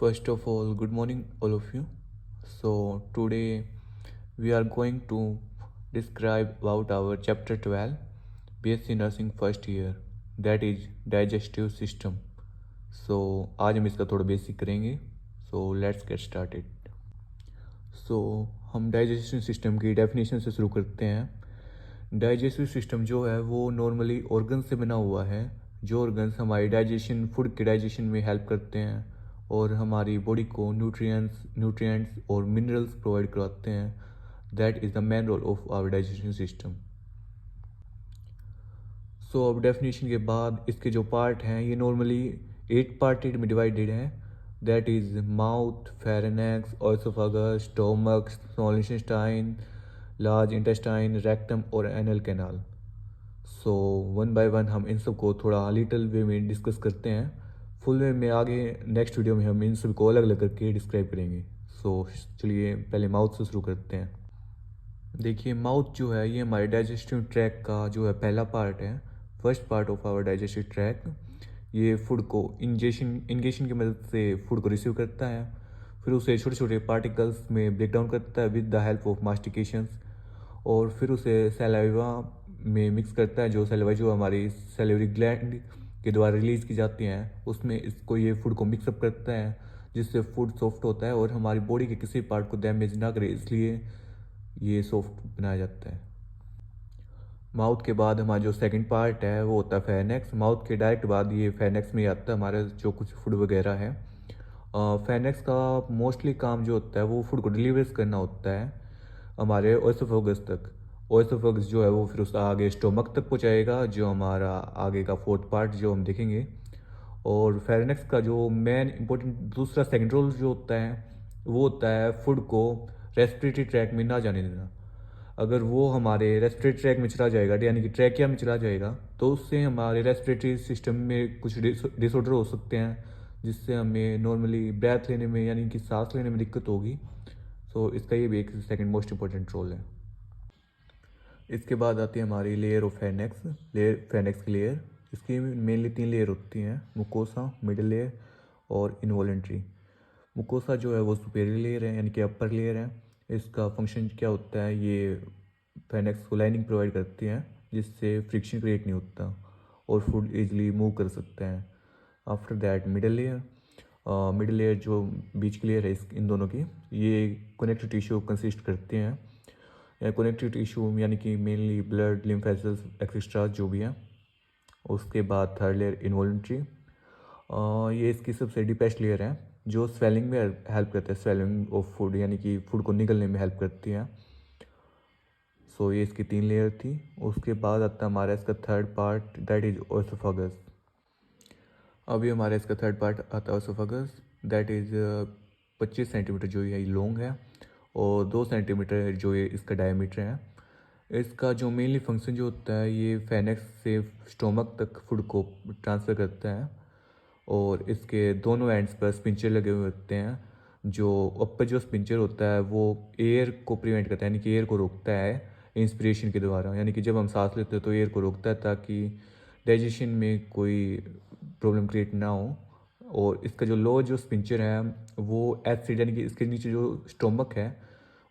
First of all, good morning, all of you. So, today we are going to describe about our chapter 12, BSc Nursing first year, that is digestive system. So, आज हम इसका थोड़ा basic करेंगे. So, let's get started. So, हम digestive system की definition से शुरू करते हैं. डाइजेस्टिव सिस्टम जो है वो नॉर्मली ऑर्गन से बना हुआ है. जो ऑर्गन्स हमारी डाइजेशन, फूड के डाइजेशन में हेल्प करते हैं और हमारी बॉडी को न्यूट्रिएंट्स और मिनरल्स प्रोवाइड कराते हैं. That is the main role of our digestion system. So अब डेफिनेशन के बाद इसके जो पार्ट हैं ये नॉर्मली 8 पार्टेड में डिवाइडेड हैं. That is mouth, pharynx, oesophagus, stomach, small intestine, large intestine, rectum और anal canal. So one by one हम इन सब को थोड़ा लिटिल वे में डिस्कस करते हैं. फुल वे में आगे नेक्स्ट वीडियो में हम इन सब को अलग अलग करके डिस्क्राइब करेंगे. सो चलिए पहले माउथ से शुरू करते हैं. देखिए, माउथ जो है ये हमारे डाइजेस्टिव ट्रैक का जो है पहला पार्ट है. First part of our digestive tract. ये फूड को इंगेशन की मदद से फूड को रिसीव करता है, फिर उसे छोटे छोटे पार्टिकल्स में ब्रेक डाउन करता है विद द हेल्प ऑफ मास्टिकेशंस, और फिर उसे सलाइवा में मिक्स करता है. जो सलाइवा जो हमारी सैलिवरी ग्लैंड के द्वारा रिलीज़ की जाती हैं उसमें इसको ये फूड को मिक्सअप करता है, जिससे फूड सॉफ्ट होता है और हमारी बॉडी के किसी पार्ट को डैमेज ना करे, इसलिए ये सॉफ्ट बनाया जाता है. माउथ के बाद हमारा जो सेकंड पार्ट है वो होता है फेनेक्स. माउथ के डायरेक्ट बाद ये फेनेक्स में आता है हमारा जो कुछ फूड वगैरह है. फेनेक्स का मोस्टली काम जो होता है वो फूड को डिलीवर करना होता है हमारे ओएसोफेगस तक. ओएसोफेगस जो है वो फिर उसका आगे स्टोमक तक पहुँचाएगा, जो हमारा आगे का फोर्थ पार्ट जो हम देखेंगे. और फेरेनेक्स का जो मेन इंपॉर्टेंट दूसरा सेकंड रोल जो होता है वो होता है फूड को रेस्पिरेटरी ट्रैक में ना जाने देना. अगर वो हमारे रेस्पिरेटरी ट्रैक में चला जाएगा, यानी कि ट्रैकिया में चला जाएगा, तो उससे हमारे रेस्पिरेटरी सिस्टम में कुछ डिसऑर्डर हो सकते हैं, जिससे हमें नॉर्मली ब्रेथ लेने में यानी कि सांस लेने में दिक्कत होगी. सो इसका ये भी एक सेकंड मोस्ट इंपॉर्टेंट रोल है. इसके बाद आती है हमारी लेयर ऑफ फेनेक्स. फेनेक्स की लेयर, इसकी मेनली 3 लेयर होती हैं: मुकोसा, मिडिल लेयर और इनवॉलेंट्री. मुकोसा जो है वो सुपेरियर लेयर है, यानी कि अपर लेयर है. इसका फंक्शन क्या होता है, ये फेनेक्स को लाइनिंग प्रोवाइड करती है, जिससे फ्रिक्शन क्रिएट नहीं होता और फूड इजीली मूव कर सकता है. After that middle layer. Middle layer जो बीच की लेयर है इन दोनों की, ये कनेक्टिव टिश्यू कंसिस्ट करते हैं. कनेक्टिव टिश्यू यानी कि mainly blood, lymph vessels etcetera जो भी है. उसके बाद थर्ड लेयर इनवॉल्यूंट्री. ये इसकी सबसे डीपेस्ट लेयर है जो स्वेलिंग में हेल्प करता है, स्वेलिंग ऑफ फूड यानी कि फूड को निकलने में हेल्प करती है. सो ये इसकी 3 लेयर थी. उसके बाद आता है हमारा इसका थर्ड पार्ट, दैट इज ओएसोफेगस. अभी हमारा इसका थर्ड पार्ट आता है ओएसोफेगस. दैट इज 25 सेंटीमीटर जो ये लॉन्ग है और 2 सेंटीमीटर जो ये इसका डायमीटर है. इसका जो मेनली फंक्शन जो होता है, ये फेनेक्स से स्टोमक तक फूड को ट्रांसफ़र करता है. और इसके दोनों एंड्स पर स्पिंचर लगे हुए होते हैं. जो ऊपर जो स्पिंचर होता है वो एयर को प्रिवेंट करता है, यानी कि एयर को रोकता है इंस्पिरेशन के द्वारा, यानी कि जब हम सांस लेते हैं तो एयर को रोकता है ताकि डाइजेशन में कोई प्रॉब्लम क्रिएट ना हो. और इसका जो लोअर जो स्पिंचर है वो एसिड, यानी कि इसके नीचे जो स्टोमक है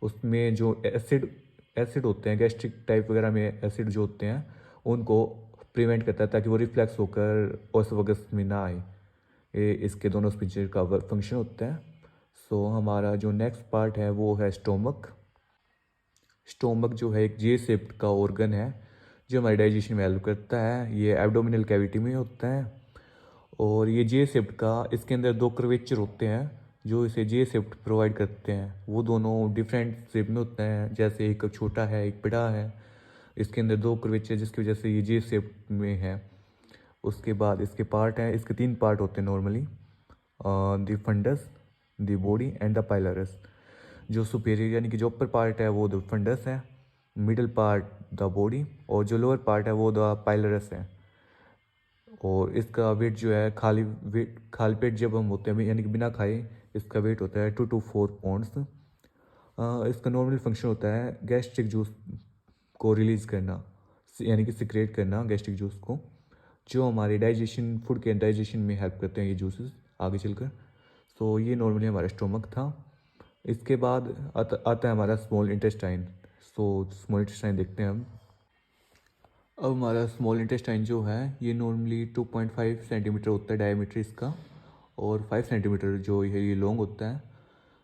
उसमें जो एसिड होते हैं, गैस्ट्रिक टाइप वगैरह में एसिड जो होते हैं, उनको प्रिवेंट करता है ताकि वो रिफ्लेक्स होकर ओएसोफेगस में ना आए. ये इसके दोनों स्पीचेस का फंक्शन होता है. सो हमारा जो नेक्स्ट पार्ट है वो है स्टोमक. स्टोमक जो है एक जे शेप्ड का ऑर्गन है जो हमारे डाइजेशन में हेल्प करता है. ये एब्डोमिनल कैविटी में होता है और ये जे शेप्ड का, इसके अंदर 2 कर्वेचर होते हैं जो इसे जे शेप्ड प्रोवाइड करते हैं. वो दोनों डिफरेंट शेप में होते हैं, जैसे एक छोटा है एक बड़ा है. इसके अंदर 2 कर्वेचर जिसकी वजह से ये जे शेप में है. उसके बाद इसके पार्ट हैं, इसके 3 पार्ट होते हैं normally: the fundus, the body and the pylorus. जो सुपेरियर यानी कि जो अपर पार्ट है वो द फंडस है, मिडिल पार्ट द बॉडी, और जो लोअर पार्ट है वो द पाइलरस है. और इसका वेट जो है खाली पेट जब हम होते हैं यानी कि बिना खाए, इसका वेट होता है 2 to 4 पाउंड्स. इसका नॉर्मल फंक्शन होता है गैस्ट्रिक जूस को रिलीज़ करना, यानी कि सिक्रेट करना गैस्ट्रिक जूस को, जो हमारे डाइजेशन, फूड के डाइजेशन में हेल्प करते हैं ये जूसेस आगे चलकर. सो ये नॉर्मली हमारा स्टोमक था। इसके बाद आता है हमारा small intestine. So small intestine देखते हैं हम। अब हमारा स्मॉल इंटेस्टाइन जो है ये नॉर्मली 2.5 सेंटीमीटर होता है डायमीटर इसका, और 5 सेंटीमीटर जो है ये लॉन्ग होता है।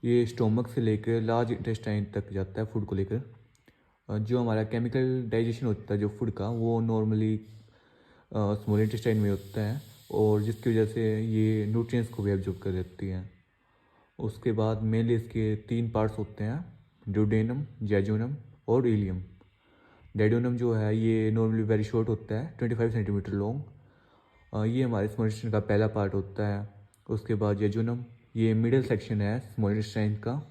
ये स्टोमक से लेकर लार्ज इंटेस्टाइन तक जाता है फूड को लेकर। जो हमारा केमिकल डाइजेशन होता है जो फूड का, वो नॉर्मली स्मॉल इंटेस्टाइन में होता है, और जिसकी वजह से ये न्यूट्रिएंट्स को भी एब्जॉर्ब कर लेती है। उसके बाद मेनली इसके 3 पार्ट्स होते हैं, ड्यूडेनम, जेजुनम और इलियम। डेडोनम जो है ये नॉर्मली वेरी शॉर्ट होता है, 25 सेंटीमीटर लॉन्ग। ये हमारे स्मॉल इंटेस्टाइन का पहला पार्ट होता है। उसके बाद जेजुनम, ये मिडिल सेक्शन है स्मॉल इंटेस्टाइन का,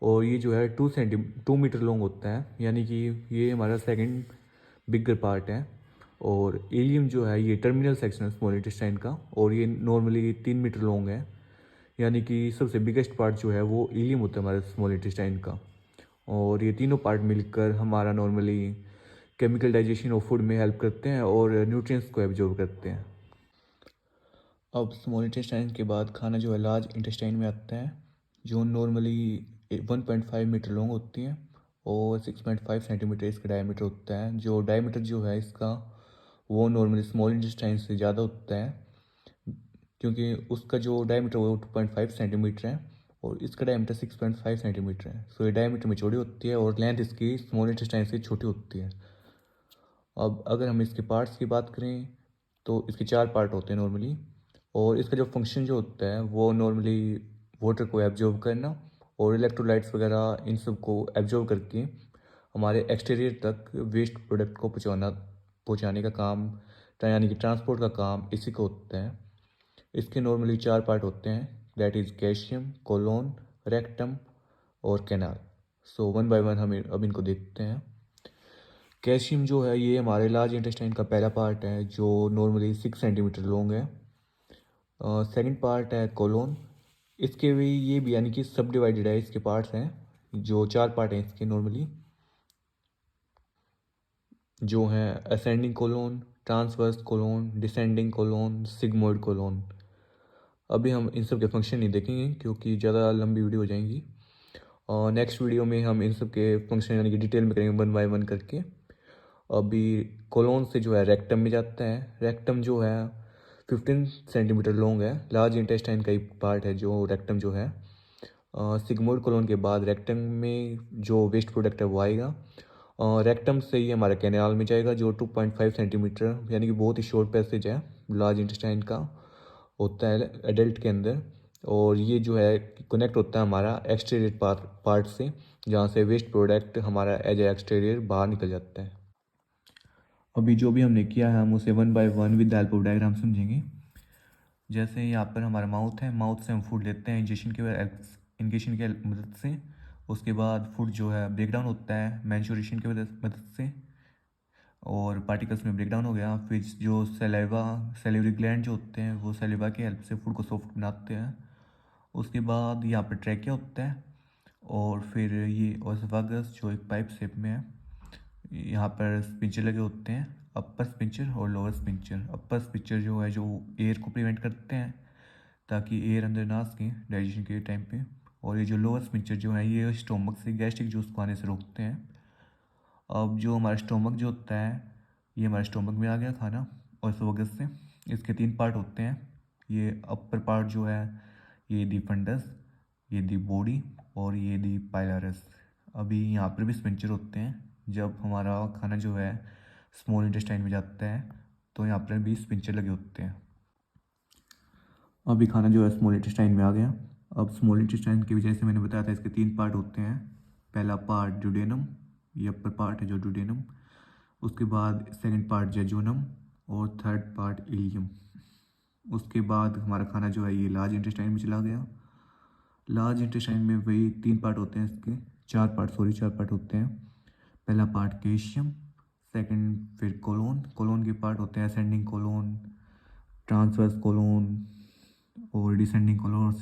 और ये जो है 2 मीटर लॉन्ग होता है, यानी कि ये हमारा सेकंड बिगर पार्ट है। और इलियम जो है ये टर्मिनल सेक्शन है स्मॉल इंटेस्टाइन का, और ये नॉर्मली 3 मीटर लॉन्ग है, यानी कि सबसे बिगेस्ट पार्ट जो है वो इलियम होता है हमारे स्मॉल इंटेस्टाइन का। और ये तीनों पार्ट मिलकर हमारा normally chemical digestion of food में हेल्प करते हैं और न्यूट्रिएंट्स को एब्जॉर्ब करते हैं। अब स्मॉल इंटेस्टाइन के बाद खाना जो है लार्ज इंटेस्टाइन में आता है, जो नॉर्मली 1.5 मीटर लॉन्ग होती है और 6.5 सेंटीमीटर इसका डायमीटर होता है। जो डायमीटर जो है इसका वो नॉर्मली स्मॉल इंटेस्टाइन से ज़्यादा होता है, क्योंकि उसका जो डायमीटर वो 2.5 सेंटीमीटर है और इसका डायमीटर 6.5 सेंटीमीटर है। सो ये डायमीटर में चौड़ी होती है और लेंथ इसकी स्मॉल इंटेस्टाइन से छोटी होती है। अब अगर हम इसके पार्ट्स की बात करें तो इसके 4 पार्ट होते हैं नॉर्मली, और इसका जो फंक्शन जो होता है वो नॉर्मली वाटर को एब्जॉर्ब करना और इलेक्ट्रोलाइट्स वगैरह इन सब को एब्जॉर्ब करके हमारे एक्सटीरियर तक वेस्ट प्रोडक्ट को पहुँचाने का काम, यानी कि ट्रांसपोर्ट का काम इसी को होता है। इसके नॉर्मली 4 पार्ट होते हैं, that is calcium, colon, rectum और canal. So one by one हम अब इनको देखते हैं। कैल्शियम जो है ये हमारे लार्ज इंटेस्टाइन का पहला पार्ट है, जो नॉर्मली 6 सेंटीमीटर लॉन्ग है। सेकंड पार्ट है कोलोन। इसके भी ये भी यानी कि सब डिवाइडेड है, इसके पार्ट्स हैं, जो 4 पार्ट हैं इसके नॉर्मली, जो हैं ascending colon, transverse colon, descending colon, sigmoid colon. अभी हम इन सब के फंक्शन नहीं देखेंगे क्योंकि ज़्यादा लंबी वीडियो हो जाएंगी, और नेक्स्ट वीडियो में हम इन सब के फंक्शन यानी कि डिटेल में करेंगे वन बाय वन करके। अभी कोलोन से जो है रेक्टम में जाता है। रेक्टम जो है 15 सेंटीमीटर लॉन्ग है, लार्ज इंटेस्टाइन का एक पार्ट है जो रेक्टम जो है। सिग्मोइड कोलोन के बाद रेक्टम में जो वेस्ट प्रोडक्ट है वो आएगा। रेक्टम से ये हमारा कैनाल में जाएगा, जो 2.5 सेंटीमीटर यानी कि बहुत ही शॉर्ट पैसेज है लार्ज इंटेस्टाइन का होता है एडल्ट के अंदर। और ये जो है कनेक्ट होता है हमारा एक्सटीरियर पार्ट से, जहाँ से वेस्ट प्रोडक्ट हमारा एज ए एक्सटीरियर बाहर निकल जाता है। अभी जो भी हमने किया है हम उसे one by one with the help of diagram समझेंगे। जैसे यहाँ पर हमारा माउथ है, माउथ से हम फूड लेते हैं इंजेक्शन की मदद से। उसके बाद फूड जो है ब्रेक डाउन होता है मैंचुरेशन की मदद से, और पार्टिकल्स में ब्रेक डाउन हो गया। फिर जो सेलिवरी ग्लैंड जो होते हैं वो सैलिवा की हेल्प से फूड को सॉफ्ट बनाते हैं। उसके बाद यहाँ पर ट्रैकिया होता है, और फिर ये ओसोफागस जो एक पाइप शेप में है। यहाँ पर स्पिंचर लगे होते हैं, अपर स्पिंचर और लोअर स्पिंचर। अपर स्पिंचर जो है जो एयर को प्रिवेंट करते हैं ताकि एयर अंदर ना सके डाइजेशन के टाइम पे, और ये जो लोअर स्पिंचर जो है ये स्टोमक से गैस्ट्रिक जूस को आने से रोकते हैं। अब जो हमारा स्टोमक जो होता है ये हमारे स्टोमक में आ गया खाना ओसोफेगस से। इसके 3 पार्ट होते हैं। ये अपर पार्ट जो है ये दी फंडस, ये दी बॉडी और ये दी पाइलरस। अभी यहाँ पर भी स्पिंचर होते हैं। जब हमारा खाना जो है स्मॉल इंटेस्टाइन में जाता है तो यहाँ पर भी स्पिंचर लगे होते हैं। अभी खाना जो है स्मॉल इंटेस्टाइन में आ गया। अब स्मॉल इंटेस्टाइन की वजह से मैंने बताया था इसके 3 पार्ट होते हैं। पहला पार्ट ड्यूडेनम, ये अपर पार्ट है जो ड्यूडेनम। उसके बाद सेकंड पार्ट जेजुनम और थर्ड पार्ट इलियम। उसके बाद हमारा खाना जो है ये लार्ज इंटेस्टाइन में चला गया। लार्ज इंटेस्टाइन में वही 3 पार्ट होते हैं इसके, 4 पार्ट होते हैं। पहला पार्ट कैल्शियम, सेकंड फिर कोलोन के पार्ट होते हैं असेंडिंग कोलोन, ट्रांसवर्स कोलोन और डिसेंडिंग कोलोन और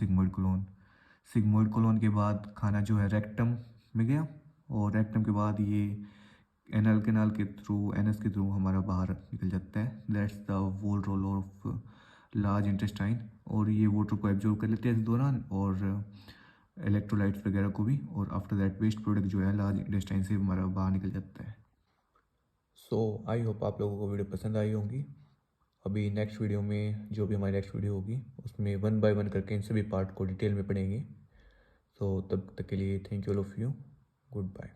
सिग्मोइड कोलोन के बाद खाना जो है रेक्टम में गया, और रेक्टम के बाद ये एनल कैनाल के थ्रू एनएस के थ्रू हमारा बाहर निकल जाता है। That's the whole role of large intestine, और ये वाटर को एब्जॉर्ब कर लेते हैं इस दौरान, और इलेक्ट्रोलाइट्स वगैरह को भी, और आफ्टर दैट वेस्ट प्रोडक्ट जो है लार्ज इंटेस्टाइन से हमारा बाहर निकल जाता है। सो आई होप आप लोगों को वीडियो पसंद आई होंगी। अभी नेक्स्ट वीडियो में, जो भी हमारी नेक्स्ट वीडियो होगी, उसमें 1 बाय 1 करके इन सभी पार्ट को डिटेल में पढ़ेंगे। सो तब तक के लिए thank you all of you, good bye.